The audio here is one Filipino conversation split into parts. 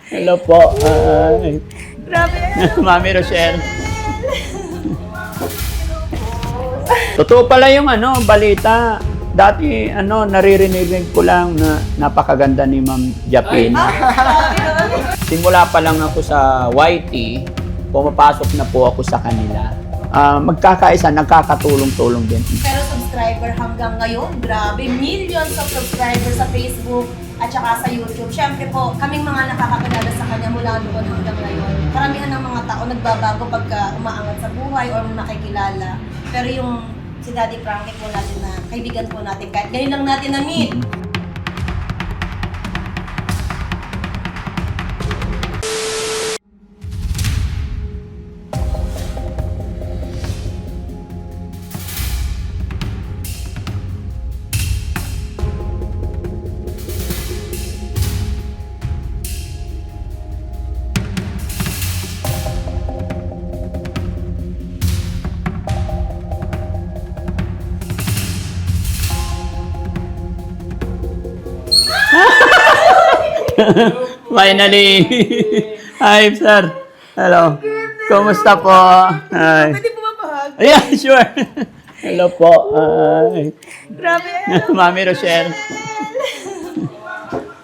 Hello po. Ay. Grabe. Mami Rochelle. Totoo pala yung balita. Dati, naririnig ko lang na napakaganda ni Ma'am Japina. Simula pa lang ako sa YT, pumapasok na po ako sa kanila. Magkakaisa, nagkakatulong-tulong din. Pero subscriber hanggang ngayon, grabe, millions of subscribers sa Facebook at saka sa YouTube. Siyempre po, kaming mga nakakakilala sa kanya mula noon hanggang ngayon. Karamihan ng mga tao nagbabago pagka umaangat sa buhay or nakikilala. Pero yung si Daddy Frankie po natin na kaibigan po natin, kahit ngayon lang natin na-meet. Finally! Hi, sir. Hello. Kumusta po? Hi. Pwede po mapahag? Yeah, sure. Hello po. Hi. Grabe. Mami Rochelle.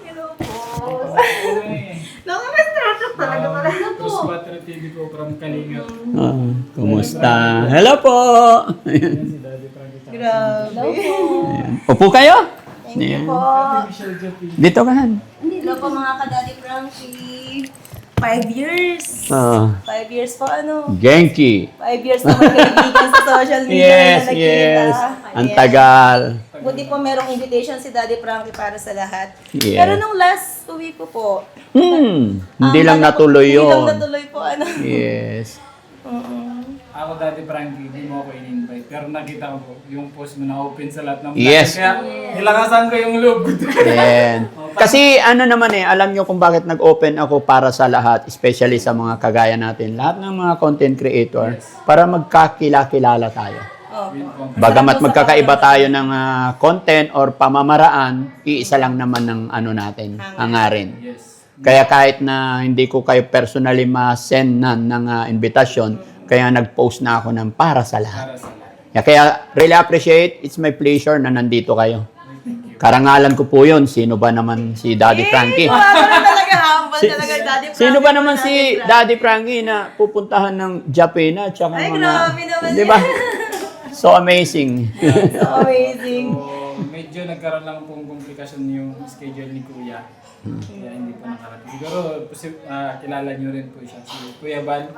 Hello po. Nakaka-startup talaga pala na po. Terus Battery TV ko from Kalinga. Kumusta? Hello po. Si Daddy Frankie. Grabe. Ayan. Upo kayo? Thank you po. Michelle Japina. Dito ka. Hello po mga ka-Daddy Frankie. 5 years. 5 years po Genki. 5 years na magkaibigan sa social media Yes, na nakita. yes. Ang Ayan. tagal. Buti po merong invitation si Daddy Frankie para sa lahat. Yes. Pero nung last week ko po, Hindi lang ano po, natuloy Hindi lang yun. natuloy po, Yes. Ako Daddy Frankie, hindi mo ako in-invite. Pero nakita ko yung post mo na open sa lahat ng Yes. Kaya nilakasan ko yung loob. Yan. Kasi naman alam nyo kung bakit nag-open ako para sa lahat, especially sa mga kagaya natin, lahat ng mga content creator, para magkakilala tayo. Bagamat magkakaiba tayo ng content or pamamaraan, iisa lang naman ng natin, hangarin. Yes. Kaya kahit na hindi ko kayo personally ma-send ng invitation, kaya nag-post na ako ng para sa lahat. Para sa lahat. Kaya really appreciate, it's my pleasure na nandito kayo. Karangalan ko po yun, sino ba naman si Daddy Frankie? talaga humble talaga Daddy Frankie. Sino ba naman si Daddy Frankie na pupuntahan ng Japina at saka Ay, mga... grabe naman Di ba? So amazing. So amazing. So, medyo nagkaroon lang pong komplikasyon yung schedule ni Kuya. Kaya hindi po nakarating. Siguro, kilala niyo rin po siya. Si Kuya Bal.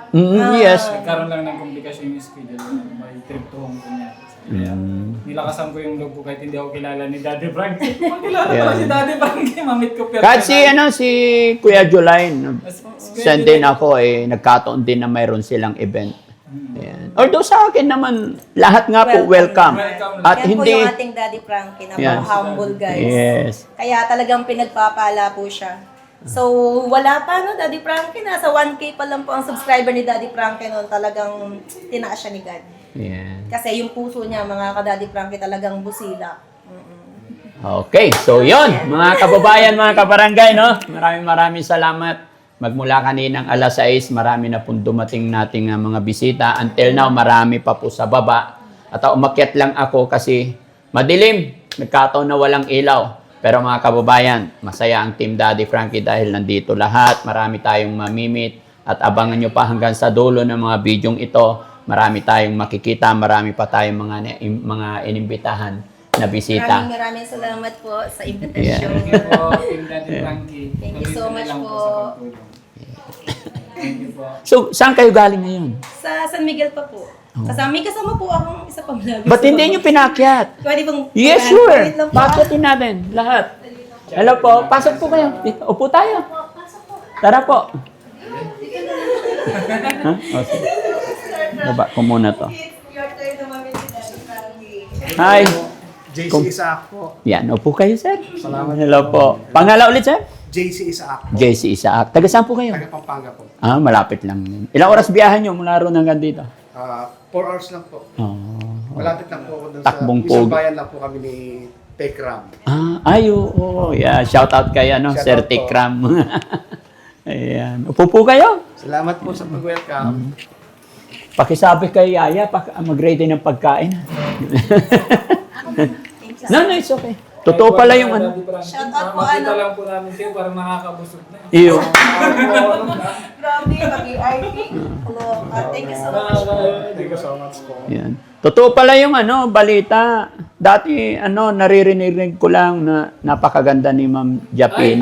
Yes. Nagkaroon lang ng komplikasyon yung schedule. May trip to Hong Kong niya. Kaya nilakasan ko yung loob ko kahit hindi ako kilala ni Daddy Frankie. Kilala Yeah. pala si Daddy Frankie. Mamit ko pero. Kahit si Kuya Julain, send din ako nagkataon din na mayroon silang event. Ayan. Although sa akin naman, lahat nga po welcome. At Yan hindi... po yung ating Daddy Frankie na Yan. mga humble guys. Yes. Kaya talagang pinagpapala po siya. So, wala pa Daddy Frankie. Nasa 1K pa lang po ang subscriber ni Daddy Frankie noon. Talagang tinaas siya ni God. Yan. Kasi yung puso niya, mga ka-Daddy Frankie, talagang busila. Okay, so yon mga kababayan, mga kabarangay, no? Maraming salamat. Magmula kaninang alas 6, marami na pong dumating nating mga bisita. Until now, marami pa po sa baba. At umakyat lang ako kasi madilim. Nagkataon na walang ilaw. Pero mga kababayan, masaya ang Team Daddy Frankie dahil nandito lahat. Marami tayong mamimit. At abangan nyo pa hanggang sa dulo ng mga bidyong ito. Marami tayong makikita. Marami pa tayong mga inimbitahan na bisita. Maraming salamat po sa invitation. Thank you po, Team Daddy Frankie. Thank you so Tuloy-tuloy much lang po. sa pagtulong. Thank you po. So, saan kayo galing ngayon? Sa San Miguel pa po. May kasama po akong isa pang vlogger. Ba't hindi nyo pinakyat? Pwede bang... Yes, sure. Pakitin natin, lahat. Hello po. Pasok po kayo. Upo tayo. Tara po. Ha? Okay. Baba ko muna to. Your turn naman si Daddy Frankie. Hi. JC Isaac po. Yan, upo kayo, sir. Salamat. Hello po. Pangala ulit, sir? JC Isaac po. JC Isaac. Taga saan po kayo? Taga Pampanga po. Malapit lang. Ilang oras biyahan nyo mula roon hanggang dito? 4 hours lang po. Oh. Malapit lang po ako doon Takbong sa isang pogi. bayan lang po kami ni Tekram. Oo. Yeah. Shout out kay Shout Sir out po. Tikram. Ayan. Upo po kayo. Salamat po sa pag-welcome. Pakisabi kay Yaya, mag-ready ng pagkain. No, it's okay. Totoo pala yung ano. Shout out po, Makita ano. lang po namin kayo, parang nakakabusog na. Iyo. Grabe, mag-EIP. Hello. Thank you so much. Thank you so much po. Yan. Totoo pala yung ano, balita. Dati, naririnig ko lang na napakaganda ni Ma'am Japin.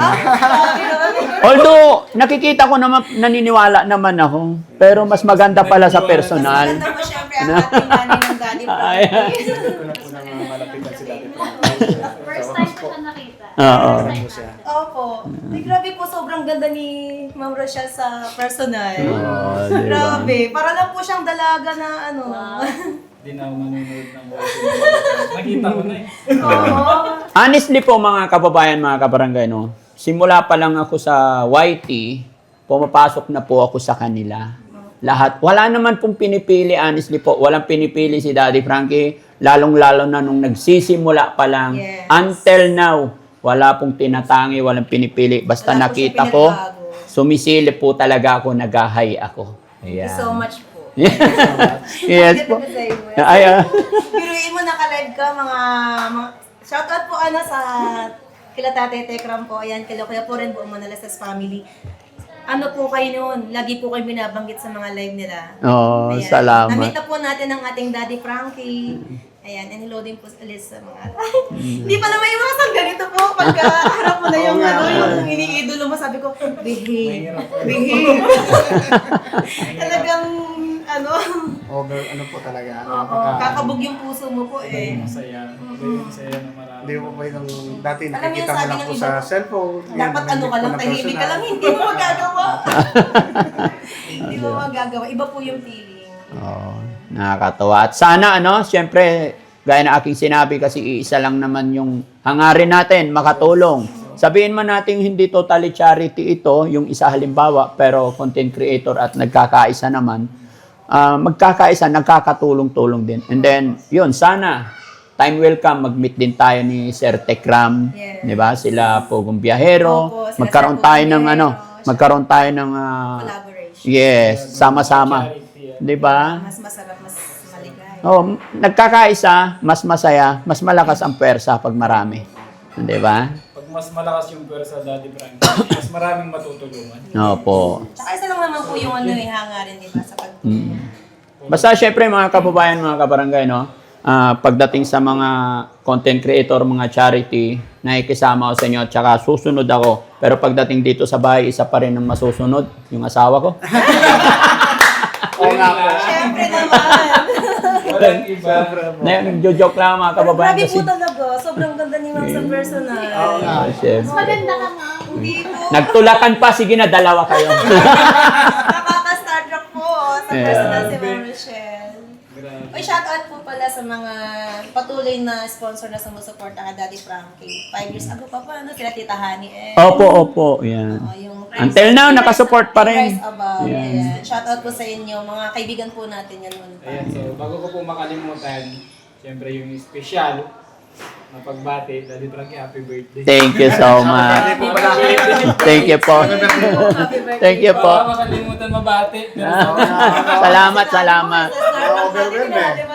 Although, nakikita ko naman, naniniwala naman ako. Pero mas maganda pala sa personal. Maganda po syempre ang ating nanay ng Daddy Frankie. Ito na po na malapitan si Daddy Frank. First time ko siya nakita. Oo. First time natin. Opo. Ay, grabe po, sobrang ganda ni Ma'am Rochelle sa personal. Oo, diba? Grabe. Para lang po siyang dalaga na ano. Hindi na ako manonood ng Nakita ko na eh. Oo. Honestly po mga kababayan, mga kabarangay, no? Simula pa lang ako sa YT, pumapasok na po ako sa kanila. Lahat. Wala naman pong pinipili, honestly po. Walang pinipili si Daddy Frankie. Lalong-lalo na nung nagsisimula pa lang. Yes. Until now, wala pong tinatangi, walang pinipili. Basta Wala po nakita siya ko, pinagbago. sumisilip po talaga ako, nag-hi ako. Thank you Ayan. so much po. Yes po. Ay, Ay, Biruin mo, naka-live ka, mga shoutout po sa kila Tate Tekram po, ayan, kila Kuya po rin, buong Manalastas family. Ano po kayo noon? Lagi po kayo binabanggit sa mga live nila. oh, Ayan. salamat. Namita po natin ang ating Daddy Frankie. Ayan, and hello din po ulit sa mga... Hindi pa naman iwasan ganito po. Pagka harap mo na yung, yung iniidolo mo, sabi ko, behave. Behave. Talagang, Over, po talaga. kakabog yung puso mo po eh. Masaya. Iba yung saya na marami. Hindi mo pa yung dati Alam niyo, nakikita mo sabi lang ng po iba, sa cellphone. Dapat Yan, ano ka hindi lang, po na tahimik ka personal. lang, hindi mo magagawa. Hindi mo magagawa. Iba po yung feeling. Oh, nakakatawa. At sana, siyempre, gaya na aking sinabi kasi iisa lang naman yung hangarin natin, makatulong. Sabihin man natin hindi totally charity ito, yung isa halimbawa, pero content creator at nagkakaisa naman, magkakaisa, nagkakatulong-tulong din. And then, yun, sana, time will come, mag-meet din tayo ni Sir Tekram, Yes. di ba? Sila Pugong Biyahero, Opo, sila magkaroon Sir tayo Pugong ng Biyahero, magkaroon tayo ng Collaboration. yes, sama-sama. Di ba? Mas masarap, mas maligay. Oh, nagkakaisa, mas masaya, mas malakas ang pwersa pag marami. Di ba? Pag mas malakas yung pwersa, Daddy Frank, mas maraming matutulungan. Opo. Tsaka isa lang naman po yung hangarin, di ba, sa pagtulong. Basta syempre mga kababayan, mga kabarangay, pagdating sa mga content creator, mga charity, nakikisama ako sa inyo, tsaka susunod ako. Pero pagdating dito sa bahay, isa pa rin ang masusunod, yung asawa ko. Oo nga po. Siyempre naman. Walang iba. Nagjo-joke lang mga kababayan Grabe kasi. po talaga. Sobrang ganda ni Ma'am sa personal. Oo nga. Syempre. Maganda ka nga. Hindi po. Nagtulakan pa, sige na, dalawa kayo. Nakaka-starstruck po sa Yeah. personal si Ma'am Rochelle. Grabe. Oy, shoutout po pala sa mga patuloy na sponsor na sumusuporta kay Daddy Frankie. 5 years ago pa sila Tita Honey Opo, yan. yung Until now, nakasupport pa rin. Rise Above. Yeah. Ayan. Shoutout po sa inyo, mga kaibigan po natin yan noon pa. Ayan, so bago ko po makalimutan, siyempre yung special na pagbati, Daddy Frankie, happy birthday. Thank you so much. Thank you po. Happy birthday. Thank you po. Baka makalimutan mabati. Pero Salamat, salamat. Overwhelmed eh.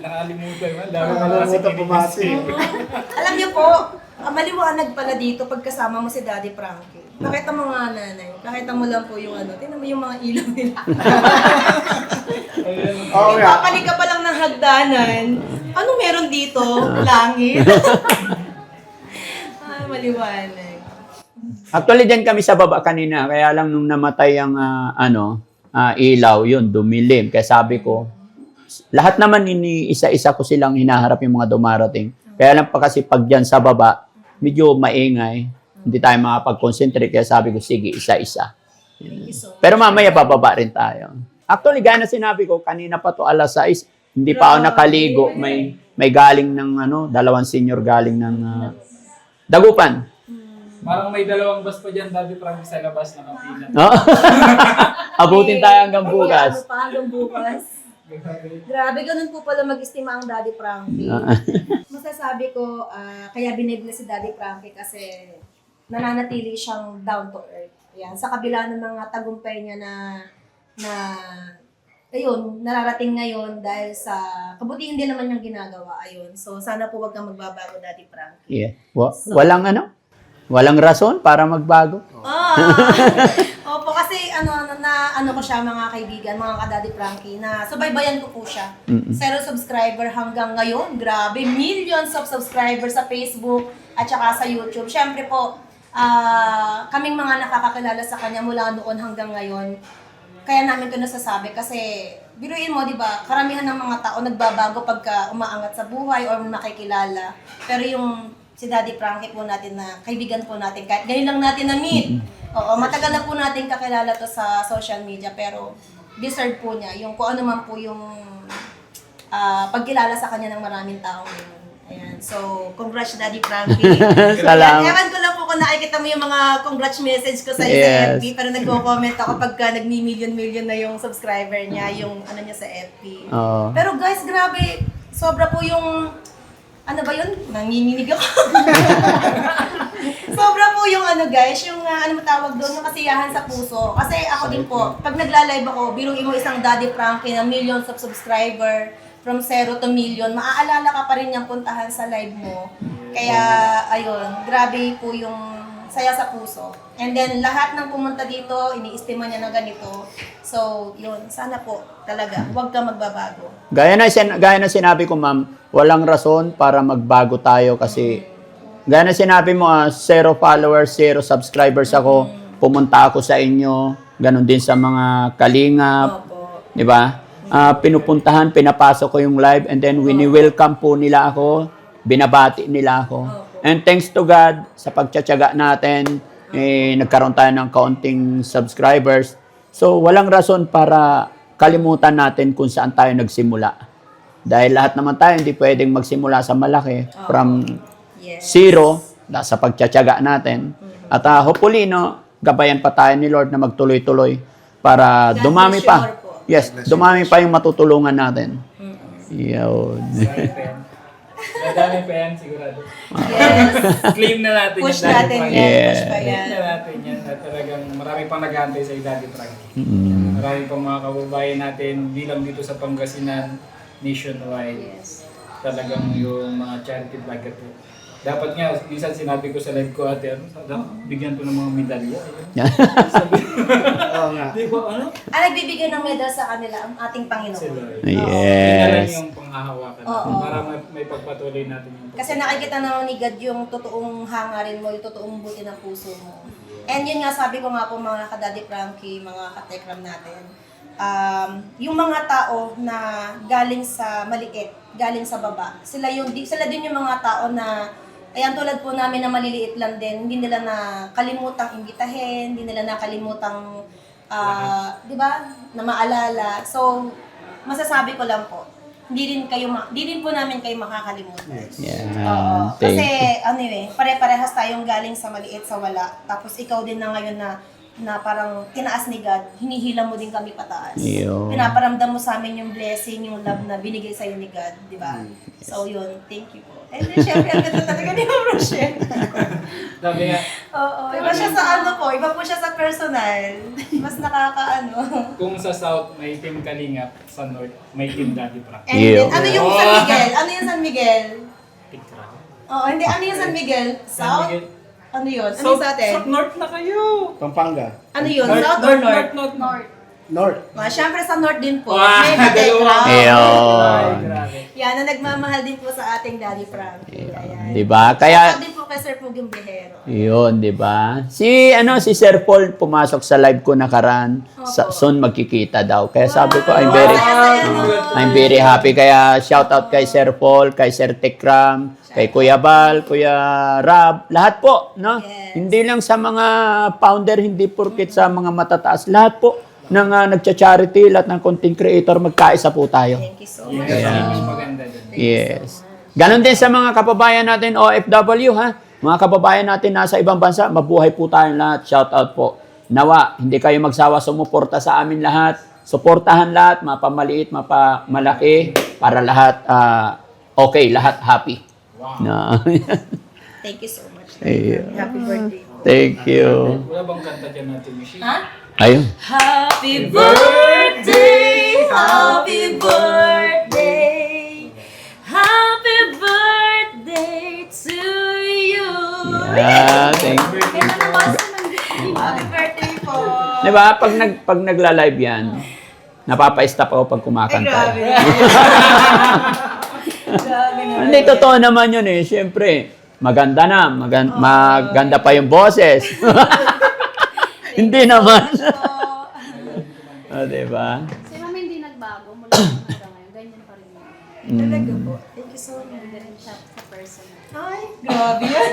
nakalimutan man. Dami mo Nakalimutan bumati. Alam niyo po, maliwanag pala dito pagkasama mo si Daddy Frankie. Pakita mo nga nanay. Pakita mo lang po yung tingnan mo yung mga ilaw nila. Oo nga. Ipapalik ka pa lang ng hagdanan. Ano meron dito? Langit. Ay, maliwanag. Actually, dyan kami sa baba kanina. Kaya lang nung namatay ang ilaw, yun, dumilim. Kaya sabi ko, lahat naman isa-isa ko silang hinaharap yung mga dumarating. Kaya lang pa kasi pag dyan sa baba, medyo maingay. Hindi tayo makapag-concentrate. Kaya sabi ko, sige, isa-isa. Pero mamaya bababa rin tayo. Actually, gaya na sinabi ko, kanina pa to alas 6, hindi pa ako nakaligo. May galing ng, dalawang senior galing ng Dagupan. Parang may dalawang bus pa dyan, Daddy Frankie, sa labas na kapila. No? Abutin tayo hanggang bukas. Ano pa hanggang bukas? Grabe, ganun po pala mag-estima ang Daddy Frankie. Masasabi ko, kaya binibili si Daddy Frankie kasi nananatili siyang down to earth. Ayan, sa kabila ng mga tagumpay niya na ayun, nararating ngayon dahil sa kabutihan din naman niyang ginagawa. Ayun. So, sana po wag kang magbabago, Daddy Frank. Yeah. Walang rason para magbago. Opo, kasi ano ko siya mga kaibigan, mga ka-Daddy Frankie, na subaybayan ko po siya. 0 subscriber hanggang ngayon. Grabe, millions of subscribers sa Facebook at saka sa YouTube. Siyempre po, kaming mga nakakakilala sa kanya mula noon hanggang ngayon. Kaya namin ito nasasabi kasi biruin mo, di ba, karamihan ng mga tao nagbabago pagka umaangat sa buhay or nakikilala. Pero yung si Daddy Frankie po natin na kaibigan po natin, kahit ngayon lang natin na-meet. Oo, matagal na po natin kakilala to sa social media, pero deserve po niya yung kung ano man po yung pagkilala sa kanya ng maraming tao ngayon. Ayan. So, congrats Daddy Frankie. Salamat. Ewan ko lang po kung nakikita mo yung mga congrats message ko sa Yes. FB, pero nagko-comment ako pagka nagmi-million na yung subscriber niya, yung ano niya sa FB. Oo. Pero guys, grabe, sobra po yung, ano ba yun? Nanginginig ako. Sobra po yung ano guys, yung ano matawag doon, yung kasiyahan sa puso. Kasi ako din po, pag nagla-live ako, biruin mo isang Daddy Frankie na millions of subscriber, from 0 to million, maaalala ka pa rin niyang puntahan sa live mo. Kaya, ayun, grabe po yung saya sa puso. And then, lahat ng pumunta dito, iniistima niya na ganito. So, yun, sana po, talaga, huwag ka magbabago. Gaya na sinabi ko, ma'am, walang rason para magbago tayo kasi gaya na sinabi mo, 0 followers, 0 subscribers ako, pumunta ako sa inyo, ganun din sa mga kalingap, Opo. di ba? Pinupuntahan, pinapasok ko yung live and then wini-welcome po nila ako, binabati nila ako. And thanks to God, sa pagtsatsaga natin, nagkaroon tayo ng kaunting subscribers. So, walang rason para kalimutan natin kung saan tayo nagsimula. Dahil lahat naman tayo hindi pwedeng magsimula sa malaki from Yes. 0 sa pagtsatsaga natin. At hopefully, gabayan pa tayo ni Lord na magtuloy-tuloy para God dumami bless you pa. more po. Yes, dumami pa yung matutulungan natin. Yun. Madami pa yan, sigurado. Yes. Claim na natin Push yung Daddy natin Frankie. yan. Yeah. Push pa Claim yan. na natin yan. At talagang marami pang nag-aantay sa Daddy Frankie. Mm. Marami pang mga kababayan natin, di lang dito sa Pangasinan, nationwide. Yes. Talagang yung mga charity vlogger po. Dapat nga, minsan sinabi ko sa live ko, ate, bigyan ko ng mga medalya. Oo nga. Di ba, ano? Nagbibigay ng medal sa kanila ang ating Si Panginoon. Lord. Yes. Yun na lang yung panghahawakan natin Oo. para may pagpatuloy natin yung Kasi nakikita naman ni God yung totoong hangarin mo, yung totoong buti ng puso mo. And yun nga, sabi ko nga po mga ka-Daddy Frankie, mga ka-Tekram natin, yung mga tao na galing sa maliit, galing sa baba, sila din yung mga tao na ayan, tulad po namin na maliliit lang din, hindi nila na kalimutang imbitahin, hindi nila na kalimutang, di ba, na maalala. So, masasabi ko lang po, hindi din po namin kayo makakalimutan. Yeah. Oo. Thank Kasi, you. pare-parehas tayong galing sa maliit sa wala. Tapos ikaw din na ngayon na parang tinaas ni God, hinihila mo din kami pataas. Yun. Pinaparamdam mo sa amin yung blessing, yung love na binigay sa'yo ni God, di ba? So yun, thank you po. And then syempre, ang ganda talaga ni Ma'am Rochelle. Sabi nga, Oo, iba siya sa iba po siya sa personal. Mas nakakaano. kung sa South may Team Kalingap, sa North may Team Daddy Frankie. And then, Yeah. ano yung San Miguel? Ano yung San Miguel? Tikra. Oo, hindi, ano yung San Miguel? South? Miguel. Ano yun? Ano yung sa atin? South North na kayo! Pampanga. Ano yun? South or North? North. North. Siyempre sa North din po. Wow, May dalawa. Katekram. Ayun. Grabe. Yan, na nagmamahal din po sa ating Daddy Frankie. Ayan. Di ba? Kaya, Shoutout din po kay Sir Pugong Bihero. yun, di ba? Si Sir Paul pumasok sa live ko nakaraan. Soon magkikita daw. Kaya sabi ko, I'm very happy. Kaya shout out kay Sir Paul, kay Sir Tekram, kay Kuya Bal, Kuya Rab, lahat po, no? Yes. Hindi lang sa mga founder, hindi porket sa mga matataas, lahat po ng nagcha-charity, lahat ng content creator, magkaisa po tayo. Thank you so much. Yes, yun yung maganda dun. Yes. Ganon din sa mga kababayan natin OFW, ha? Mga kababayan natin nasa ibang bansa, mabuhay po tayong lahat. Shout out po. Nawa, hindi kayo magsawa sumuporta sa amin lahat. Suportahan lahat, mapamaliit, mapamalaki, para lahat okay, lahat happy. Wow. Na. Thank you so much. Ayun. Happy birthday po. Thank you. Wala bang kanta dyan natin, Mishi? Ha? Ayun. Happy birthday, happy birthday, happy birthday to you. Yeah, thank you. Happy birthday po. Di ba? Pag nagla-live yan, napapa-stop ako pag kumakanta. Grabe. Grabe na. Hindi, totoo naman yun eh. Siyempre, maganda na. Maganda pa yung boses. Hindi naman. Diba? Si Mami hindi nagbago mula hanggang ngayon. Ganyan pa rin yun. Talaga po. Thank you so much. Ganyan siya sa person. Ay, grabe yan.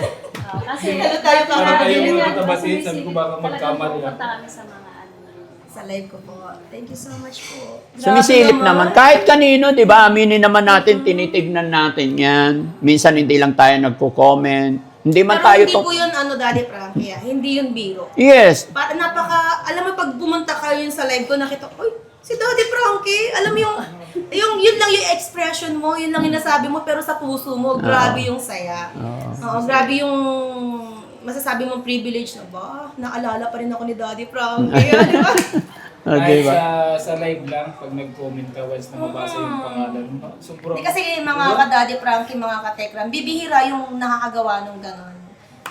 Kasi Ano tayo Para kakain? kayo yun mga nga, katabasin, sumisip. sabi ko baka magkamali Talagang ako. pupunta kami sa mga ano. Sa live ko po. Thank you so much po. Sumisilip Grabe naman. Kahit kanino, di ba? Aminin naman natin, tinitignan natin yan. Minsan hindi lang tayo nagko-comment. Hindi man Pero tayo hindi po yun, Daddy Frankie, hindi yun biro. Yes. Para alam mo, pag pumunta kayo yun sa live ko, nakita ko, uy, si Daddy Frankie, alam mo yun lang yung expression mo, yun lang yung nasabi mo, pero sa puso mo, grabe yung saya. Oo, grabe yung masasabi mong privilege na ba, naalala pa rin ako ni Daddy Frankie, di ba? Okay Kahit ba? sa live lang, pag nag-comment ka once na mabasa yung pangalan mo. Sobrang... Hindi kasi mga ka-Daddy Frankie, mga ka-Tekram, bibihira yung nakakagawa ng ganon.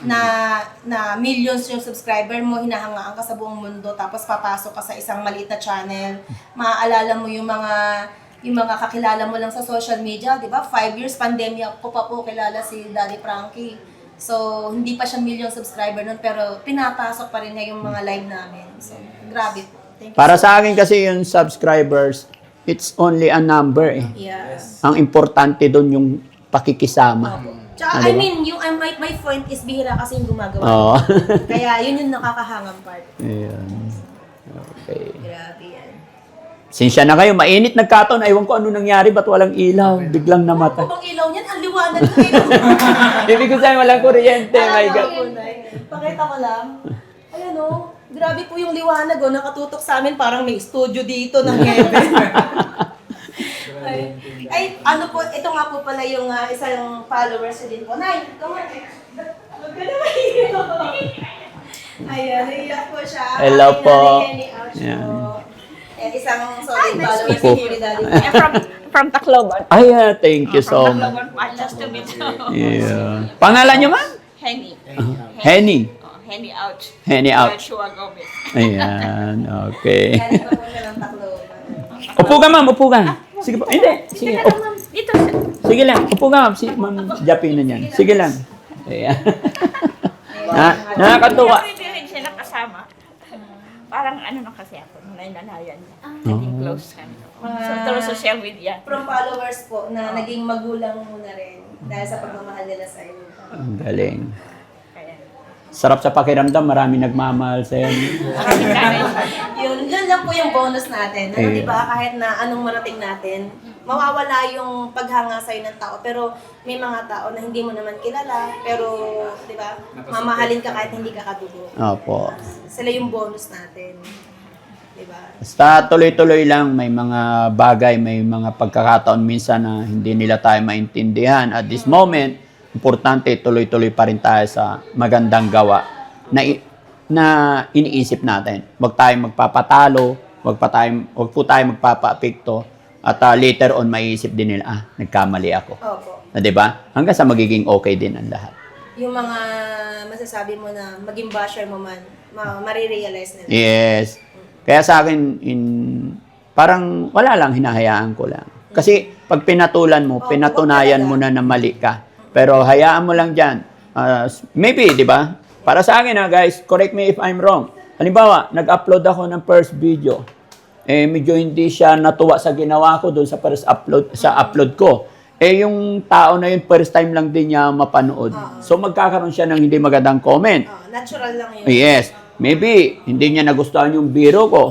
Na millions yung subscriber mo, hinahangaan ka sa buong mundo, tapos papasok ka sa isang maliit na channel, maaalala mo yung mga kakilala mo lang sa social media, di ba? 5 years pandemya ko pa po kilala si Daddy Frankie. So, hindi pa siya million subscriber nun, pero pinapasok pa rin niya yung mga live namin. So, grabe po. Thank you Para so sa akin kasi yung subscribers, it's only a number eh. much. Yeah. Ang importante doon yung pakikisama. Tsaka, I mean, yung my point is bihira kasi yung gumagawa. Oo. Kaya yun yung nakakahangang part. Ayan. Okay. Grabe yan. Sinsya na kayo, mainit nagkataon. Ewan ko ano nangyari, ba't walang ilaw? Biglang namatay. Kung ilaw niyan, ang liwanag ko ilaw. Ibig ko sabihin, walang kuryente. My God. Pakita ko lang. Ayan o. Grabe po yung liwanag o. Nakatutok sa amin parang may studio dito ng heaven. ay, ano po, ito nga po pala yung isang followers din po. Nay, come on. Huwag ka na mahiyo. Ayan, naiyak po siya. Hello Aking po. nanay Kenny Ouch Ayan. po. Eh, isang solid followers po. ni Daddy. From Tacloban. Ay, thank you so much. Tacloban, just to meet you. Yeah. Pangalan niyo ma'am? Henny. Henny. Henny Ouch. Henny out. Joshua Gomez. Ayan, okay. Galing pa po siya ng Tacloban. Upo ka ma'am, upo ka. Sige po. Hindi. Sige. Dito. Sige lang. Upo ka ma'am. Si Ma'am Jappy na yan. Sige lang. Ayan. Nakakatuwa. Hindi rin siya nakasama. Parang ano na kasi ako, nananayan niya. Naging close kami. So, through social media. From followers po na naging magulang mo na rin dahil sa pagmamahal nila sa iyo. Ang galing. Kaya, Sarap sa pakiramdam. Marami nagmamahal sa'yo. maraming nanay. Yun lang po yung bonus natin. Ano, Eh. di ba? Kahit na anong marating natin, mawawala yung paghanga sa'yo ng tao. Pero may mga tao na hindi mo naman kilala. Pero, di ba? Mamahalin ka kahit hindi ka kadugo. Opo. Sila yung bonus natin. Di ba? Basta tuloy-tuloy lang. May mga bagay, may mga pagkakataon minsan na hindi nila tayo maintindihan. At this moment, importante tuloy-tuloy pa rin tayo sa magandang gawa na iniisip natin. Huwag tayong magpapatalo, huwag po tayong magpapa-apekto, at later on maiisip din nila, nagkamali ako. Opo. Na 'di ba? Hanggang sa magiging okay din ang lahat. Yung mga masasabi mo na maging basher mo man, marirealize nila. Yes. Kaya sa akin parang wala lang, hinahayaan ko lang. Kasi pag pinatulan mo, pinatunayan mo na mali ka. Pero hayaan mo lang diyan. Maybe, 'di ba? Para sa akin guys, correct me if I'm wrong. Halimbawa, nag-upload ako ng first video. Medyo hindi siya natuwa sa ginawa ko doon sa first upload ko. Yung tao na yun, first time lang din niya mapanood. So magkakaroon siya ng hindi magandang comment. Natural lang yun. Yes. Maybe, hindi niya nagustuhan yung biro ko.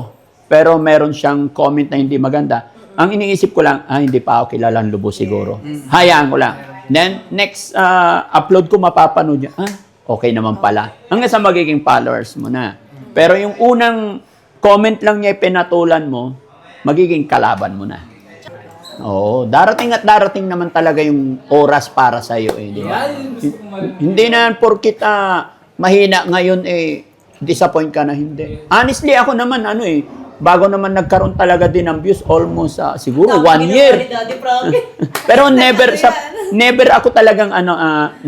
Pero meron siyang comment na hindi maganda. Ang iniisip ko lang, hindi pa ako kilalang lubos siguro. Hayaan ko lang. Then, next upload ko, mapapanood niya, okay naman pala. Hanggang sa magiging followers mo na. Pero yung unang comment lang niya pinatulan mo, magiging kalaban mo na. Oo, darating at darating naman talaga yung oras para sa iyo, di ba? Yan, gusto kong marinig. Hindi na porkit mahina ngayon disappoint ka na hindi. Honestly, ako naman bago naman nagkaroon talaga din ng views, almost siguro 1 year. Pero never ako talagang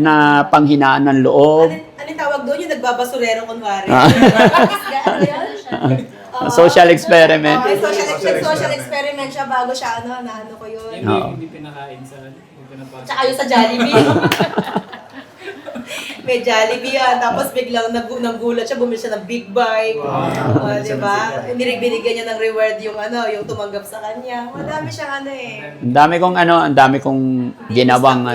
na panghinaan ng loob. Anong tawag doon? Yung nagbabasurero kunwari. Social experiment. Social experiment siya bago siya naano ko yun. Hindi pinakain sa hindi pinapasok. Tsaka yung sa Jollibee. May Jollibee yan. Tapos biglang nagulat siya, bumili siya ng big bike. Diba? Binigyan niya ng reward yung tumanggap sa kanya. Madami siyang Ang dami kong ginawang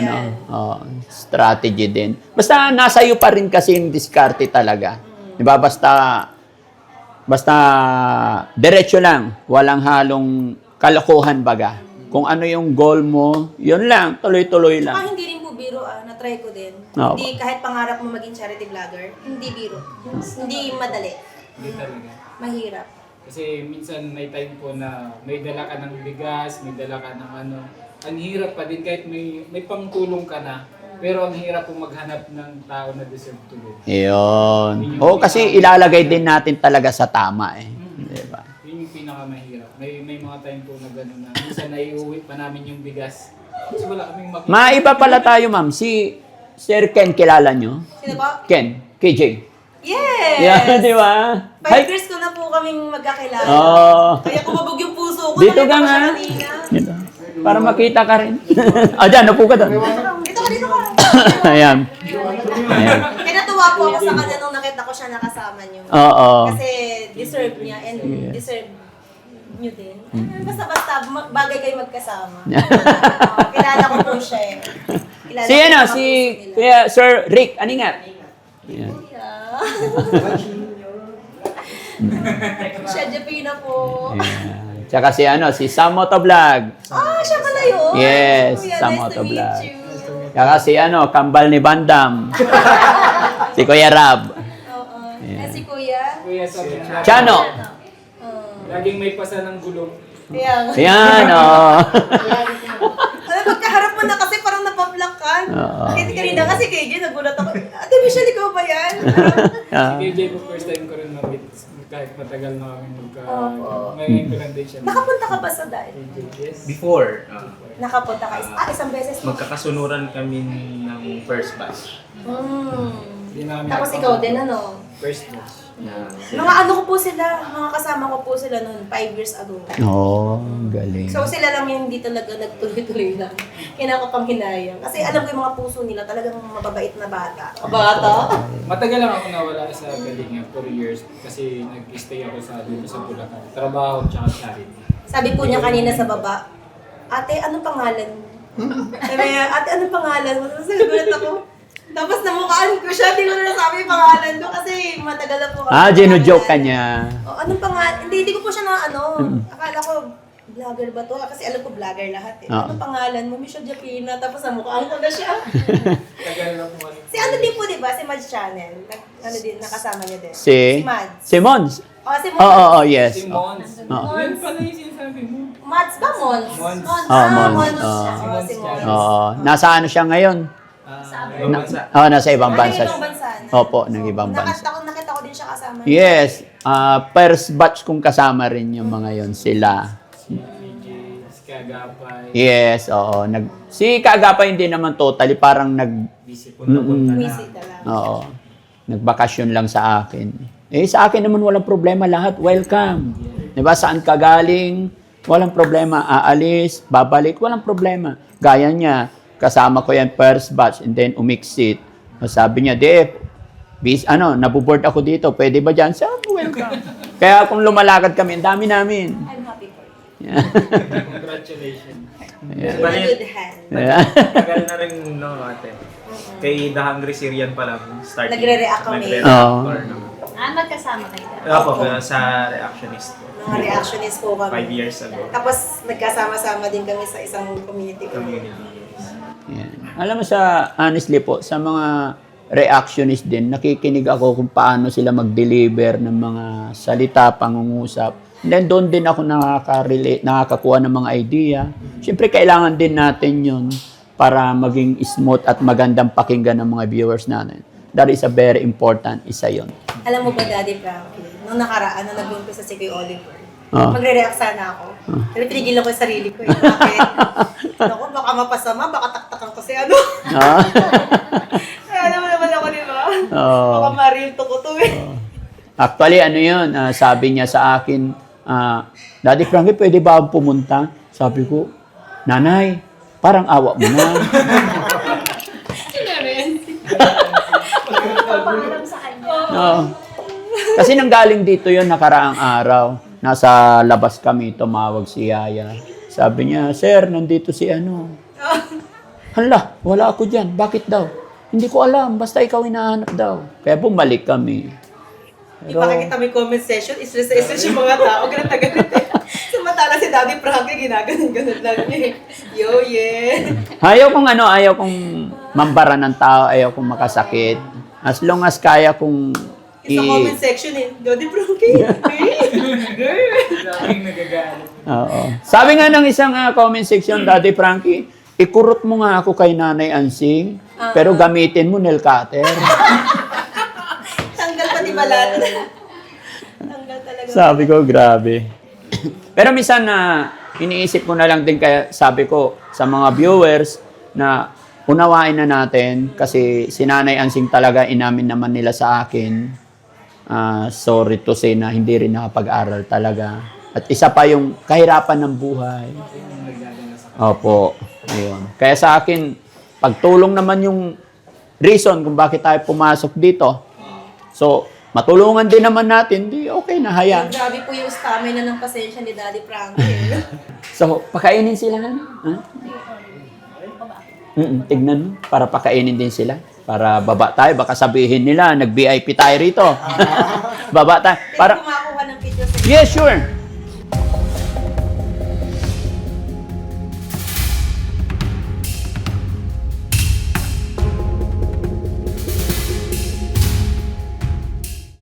strategy din. Basta nasa iyo pa rin kasi yung diskarte talaga. Diba? Basta diretso lang, walang halong kalokohan baga. Kung ano yung goal mo, yun lang, tuloy-tuloy lang. Saka hindi rin po biro, na-try ko din. Oo. Hindi, kahit pangarap mo maging charity vlogger, hindi biro. Hindi madali. Hindi talaga. Mahirap. Kasi minsan may time po na may dala ka ng bigas, may dala ka ng ang hirap pa din kahit may pangtulong ka na. Pero ang hirap po maghanap ng tao na deserve tulong. Yun. Kasi ilalagay din natin talaga sa tama Diba? Yun yung pinakamahirap. May mga time po na gano'n na minsan naiuwi pa namin yung bigas. Kasi wala kaming makita. Maiba pala tayo, ma'am. Si Sir Ken, kilala nyo? Sino ba? Ken, KJ. Yes! Yan, di ba? 5 years ko na po kaming magkakilala. Kaya kumabog yung puso ko. Dito ka nakita ko nga. siya kanina. Dito. Para makita ka rin. Dyan, upo ka doon. Dito ka. Ayan. Ayan. Kaya natuwa po ako sa kanya nung nakita ko siya nakasama niyo. Oo. Kasi deserve niya and deserve niyo din. Basta-basta, bagay kayo magkasama. Kilala ko po siya Kilala Si ko yung mga si puso nila. Kuya Sir Rick Aningat. Ayan. Siya, Japina po. Ayan. Tsaka si Sam Motovlog. Siya pala yun. Yes, Kuya, Sam nice to Motovlog. meet you. Tsaka Kambal ni Bandam. Si Kuya Rab. Oo. Si Kuya. Kuya sabi na, Chano. laging may pasa ng gulong. Ayan. Ayan, Magkaharap mo na kasi parang napablock ka. Oo. Kasi kanina kasi KJ, nagulat ako. Ate Michelle, ikaw ba yan? Si KJ po first time ko rin na-meet. Kahit matagal na kami ngayon ko lang din siya. Nakapunta ka ba sa dahil? Yes. Before, Nakapunta ka. Isang beses. magkakasunuran kami ng first batch. Hindi namin Tapos nakapag- ikaw din, ano? First batch. Mga ano ko po sila, mga kasama ko po sila noon, 5 years ago. Galing. So sila lang yung hindi talaga nagtuloy-tuloy lang. Kinakapanghinayang. Kasi alam ko yung mga puso nila talagang mababait na bata. Bata? Matagal lang ako nawala sa galinga, 4 years. Kasi nag-stay ako dito sa Bulacan. Trabaho tsaka charity. Sabi po niya kanina sa baba, ate, anong pangalan mo? Sabi niya, ate, anong pangalan mo? Tapos nagulat ako. Tapos namukhaan ko siya, di ko na nasabi yung pangalan ko kasi matagal na po kami. Gino-joke ka niya. Anong pangalan? Hindi ko po siya na akala ko, vlogger ba to? Kasi alam ko vlogger lahat Anong pangalan mo? Michelle Japina. Tapos namukhaan ko na siya. Tagal lang po. Si ano din po, di ba? Si Mads Channel. Nakasama niya din. Si Mads. Mons. Si Mons. Oo, yes. Si Mons. Oo. Yun pala yung sinasabi mo. Mads ba? Mons? Mons. Mons. Mons Oo. siya. Si Mons. Oo. Nasa ano siya ngayon? Ibang bansa. Nasa ibang bansa. Ibang bansa na. Opo, ng ibang bansa. Nakita ko din siya kasama. Yes. First batch kong kasama rin yung mga yon sila. KJ, si Kagapay. Yes, oo. Si Kaagapay hindi naman totally, parang Visit. Punta-punta na. Bisita lang. Oo. Nagbakasyon lang sa akin. Sa akin naman walang problema lahat. Welcome. 'Di ba? Saan ka galing? Walang problema. Aalis, babalik, walang problema. Gaya niya, kasama ko yan first batch and then umixit. Sabi niya, Dave, nabuboard ako dito. Pwede ba dyan? Sabi, welcome. Kaya kung lumalakad kami, ang dami namin. I'm happy for you. Yeah. Congratulations. In a good hand. Yeah. Tagal na rin, ate. Kay The Hungry Syrian pa lang, starting. Nagre-react kami. Nagre-reactor naman. Magkasama kayo. Ako, sa reactionist ko. Mga reactionist po 5 kami. years ago. Tapos nagkasama-sama din kami sa isang community. Community. Yan. Alam mo honestly po, sa mga reactionist din, nakikinig ako kung paano sila mag-deliver ng mga salita, pangungusap. And then doon din ako nakaka-relate, nakakakuha ng mga idea. Siyempre, kailangan din natin yun para maging smooth at magandang pakinggan ng mga viewers natin. that is a very important, isa yon. Alam mo ba, Daddy Frankie, nung nakaraan, nung nag-umpisa si Kuya Oliver, Oh. magre-react sana ako. Pero tinigilan ko yung sarili ko. Bakit? Ako, baka mapasama, baka taktakan ko si ano. Ah. Alam mo naman ako, di ba? Oh. Baka maril to ko to eh. Actually, ano yun, sabi niya sa akin, Daddy Frankie, pwede ba akong pumunta? Sabi ko, Nanay, parang awa mo na. Paalam sa kanya. Oo. Kasi nanggaling dito yon nakaraang araw. Nasa labas kami, tumawag si Yaya. Sabi niya, Sir, nandito si ano. Hala, wala ako dyan. Bakit daw? Hindi ko alam, basta ikaw hinahanap daw. Kaya bumalik kami. Di ba kakita may comment section, stress yung mga tao, ganun na ganun eh. Samantala si Daddy Frankie, ginaganon-ganon lang niya eh. Yo, yeah. Ayaw kong mambara ng tao, ayaw kong makasakit. As long as kaya kong Sa comment section eh, Daddy Frankie, Daming nagagalit. Oo. Sabi nga ng isang comment section, Daddy Frankie, ikurot mo nga ako kay Nanay Ansing, pero gamitin mo nail cutter. tanggal pati balat. Tanggal talaga. Sabi ko, grabe. Pero minsan iniisip ko na lang din kaya sabi ko sa mga viewers na unawain na natin kasi si Nanay Ansing talaga inamin naman nila sa akin. Sorry to say na hindi rin nakapag-aral talaga. At isa pa yung kahirapan ng buhay. Opo. Ayun. Kaya sa akin, pagtulong naman yung reason kung bakit tayo pumasok dito. So, matulungan din naman natin, di okay na, hayaan. Grabe po yung stamina ng pasensya ni Daddy Frankie. So, pakainin sila. Ha? Tignan mo, para pakainin din sila. Para baba tayo, baka sabihin nila, nag-VIP tayo rito. Baba tayo. Para kumakuha ng picture sa Yes, sure.